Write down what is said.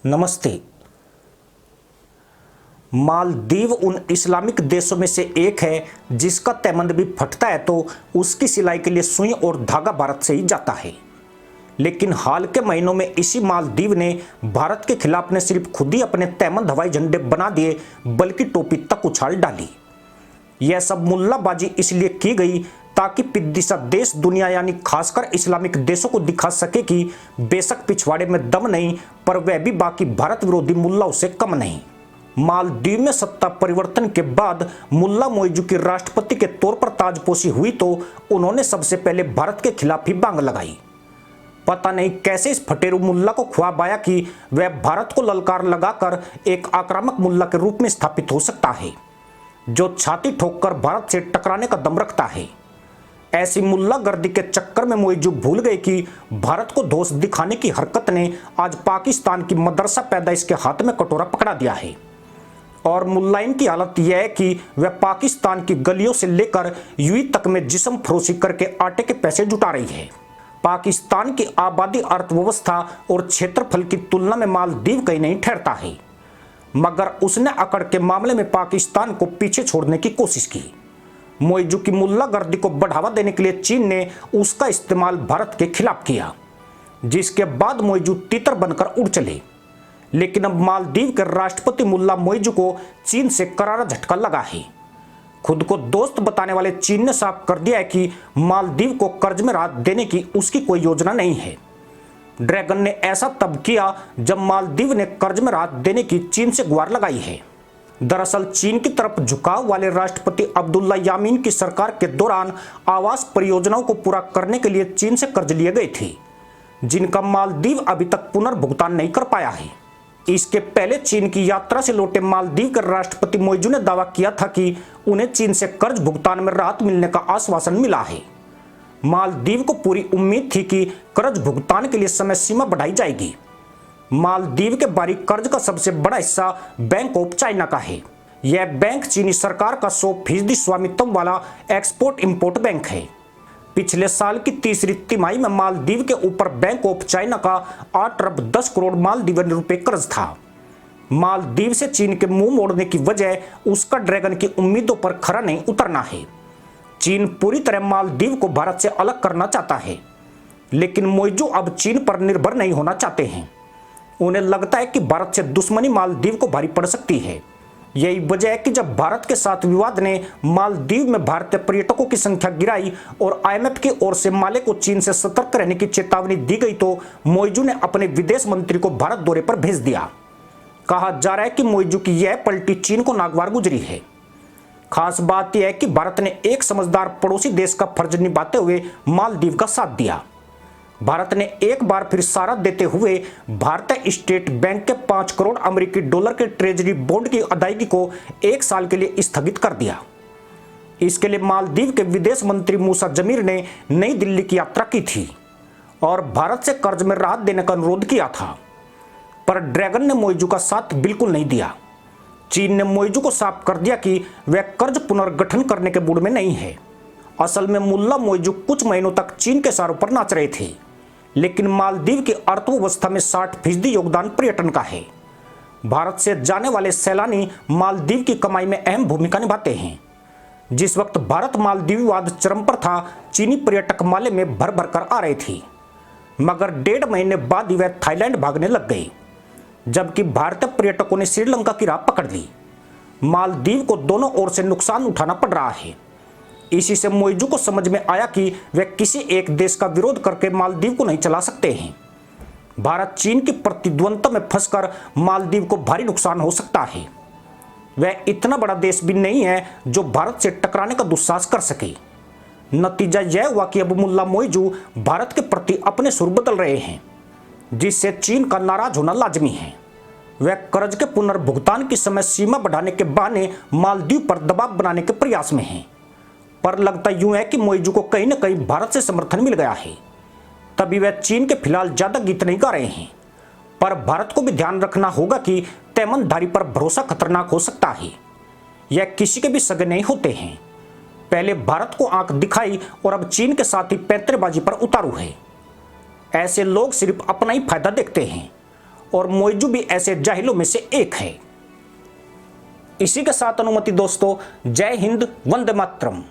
नमस्ते। मालदीव उन इस्लामिक देशों में से एक है जिसका तैमंद भी फटता है तो उसकी सिलाई के लिए सुई और धागा भारत से ही जाता है। लेकिन हाल के महीनों में इसी मालदीव ने भारत के खिलाफ न सिर्फ खुद ही अपने तैमंद हवाई झंडे बना दिए बल्कि टोपी तक उछाल डाली। यह सब मुल्लाबाजी इसलिए की गई ताकि पिद्दिसा देश दुनिया यानी खासकर इस्लामिक देशों को दिखा सके कि बेशक पिछवाड़े में दम नहीं पर वह भी बाकी भारत विरोधी मुल्लाओं से कम नहीं। मालदीव में सत्ता परिवर्तन के बाद मुल्ला मोइजू की राष्ट्रपति के तौर पर ताजपोशी हुई तो उन्होंने सबसे पहले भारत के खिलाफ ही बांग लगाई। पता नहीं कैसे इस फटेरू मुल्ला को ख्वाब आया कि वह भारत को ललकार लगाकर एक आक्रामक मुल्ला के रूप में स्थापित हो सकता है जो छाती ठोककर भारत से टकराने का दम रखता है। ऐसी मुल्ला गर्दी के चक्कर में मोइजू भूल गए कि भारत को दोष दिखाने की हरकत ने आज पाकिस्तान की मदरसा पैदाइश के हाथ में कटोरा पकड़ा दिया है और मुल्लाइन की हालत यह है कि वह पाकिस्तान की गलियों से लेकर यूई तक में जिस्म फरोशी करके आटे के पैसे जुटा रही है। पाकिस्तान की आबादी, अर्थव्यवस्था और क्षेत्रफल की तुलना में मालदीव कहीं नहीं ठहरता है, मगर उसने अकड़ के मामले में पाकिस्तान को पीछे छोड़ने की कोशिश की। मोइजू की मुल्ला गर्दी को बढ़ावा देने के लिए चीन ने उसका इस्तेमाल भारत के खिलाफ किया, जिसके बाद मोइजू तितर बनकर उड़ चले। लेकिन अब मालदीव के राष्ट्रपति मुल्ला मोइजू को चीन से करारा झटका लगा है। खुद को दोस्त बताने वाले चीन ने साफ कर दिया है कि मालदीव को कर्ज में राहत देने की उसकी कोई योजना नहीं है। ड्रैगन ने ऐसा तब किया जब मालदीव ने कर्ज में राहत देने की चीन से गुहार लगाई है। दरअसल चीन की तरफ झुकाव वाले राष्ट्रपति अब्दुल्ला यामीन की सरकार के दौरान आवास परियोजनाओं को पूरा करने के लिए चीन से कर्ज लिए गए थे, जिनका मालदीव अभी तक पुनर्भुगतान नहीं कर पाया है। इसके पहले चीन की यात्रा से लौटे मालदीव के राष्ट्रपति मोइजू ने दावा किया था कि उन्हें चीन से कर्ज भुगतान में राहत मिलने का आश्वासन मिला है। मालदीव को पूरी उम्मीद थी कि कर्ज भुगतान के लिए समय सीमा बढ़ाई जाएगी। मालदीव के बाहरी कर्ज का सबसे बड़ा हिस्सा बैंक ऑफ चाइना का है। यह बैंक चीनी सरकार का 100% स्वामित्व वाला एक्सपोर्ट इंपोर्ट बैंक है। पिछले साल की तीसरी तिमाही में मालदीव के ऊपर बैंक ऑफ चाइना का 8 अरब 10 करोड़ मालदीवन रुपए कर्ज था। मालदीव से चीन के मुंह मोड़ने की वजह उसका ड्रैगन की उम्मीदों पर खरा नहीं उतरना है। चीन पूरी तरह मालदीव को भारत से अलग करना चाहता है, लेकिन मोइजू अब चीन पर निर्भर नहीं होना चाहते हैं। उन्हें लगता है कि भारत से दुश्मनी मालदीव को भारी पड़ सकती है। यही वजह है कि जब भारत के साथ विवाद ने मालदीव में भारतीय पर्यटकों की संख्या गिराई और आईएमएफ की ओर से माले को चीन से सतर्क रहने की चेतावनी दी गई तो मोइजू ने अपने विदेश मंत्री को भारत दौरे पर भेज दिया। कहा जा रहा है कि मोइजू की यह पलटी चीन को नागवार गुजरी है। खास बात यह है कि भारत ने एक समझदार पड़ोसी देश का फर्ज निभाते हुए मालदीव का साथ दिया। भारत ने एक बार फिर सहारा देते हुए भारतीय स्टेट बैंक के 5 करोड़ अमेरिकी डॉलर के ट्रेजरी बॉन्ड की अदायगी को 1 साल के लिए स्थगित कर दिया। इसके लिए मालदीव के विदेश मंत्री मूसा जमीर ने नई दिल्ली की यात्रा की थी और भारत से कर्ज में राहत देने का अनुरोध किया था, पर ड्रैगन ने मोइजू का साथ बिल्कुल नहीं दिया। चीन ने मोइजू को साफ कर दिया कि वह कर्ज पुनर्गठन करने के मूड में नहीं है। असल में मुल्ला मोइजू कुछ महीनों तक चीन के सहारों पर नाच रहे थे, लेकिन मालदीव की अर्थव्यवस्था में 60% योगदान पर्यटन का है। भारत से जाने वाले सैलानी मालदीव की कमाई में अहम भूमिका निभाते हैं। जिस वक्त भारत मालदीव विवाद चरम पर था, चीनी पर्यटक माले में भर भर कर आ रहे थे, मगर 1.5 महीने बाद ही वह थाईलैंड भागने लग गए, जबकि भारतीय पर्यटकों ने श्रीलंका की राह पकड़ ली। मालदीव को दोनों ओर से नुकसान उठाना पड़ रहा है। इसी से मोइजू को समझ में आया कि वे किसी एक देश का विरोध करके मालदीव को नहीं चला सकते हैं। भारत चीन की प्रतिद्वंद्विता में फंसकर मालदीव को भारी नुकसान हो सकता है। वह इतना बड़ा देश भी नहीं है जो भारत से टकराने का दुस्साहस कर सके। नतीजा यह हुआ कि अब मुल्ला मोइजू भारत के प्रति अपने सुर बदल रहे हैं, जिससे चीन का नाराज होना लाजमी है। वह कर्ज के पुनर्भुगतान की समय सीमा बढ़ाने के बहाने मालदीव पर दबाव बनाने के प्रयास में है, पर लगता यूं है कि मोइजू को कहीं न कहीं भारत से समर्थन मिल गया है। तभी वह चीन के फिलहाल ज्यादा गीत नहीं गा रहे हैं, पर भारत को भी ध्यान रखना होगा कि तैमनधारी पर भरोसा खतरनाक हो सकता है। यह किसी के भी सगे नहीं होते हैं। पहले भारत को आंख दिखाई और अब चीन के साथ ही पैंतरेबाजी पर उतारू है। ऐसे लोग सिर्फ अपना ही फायदा देखते हैं और मौजू भी ऐसे जाहिलों में से एक है। इसी के साथ अनुमति दोस्तों, जय हिंद, वंदे मातरम।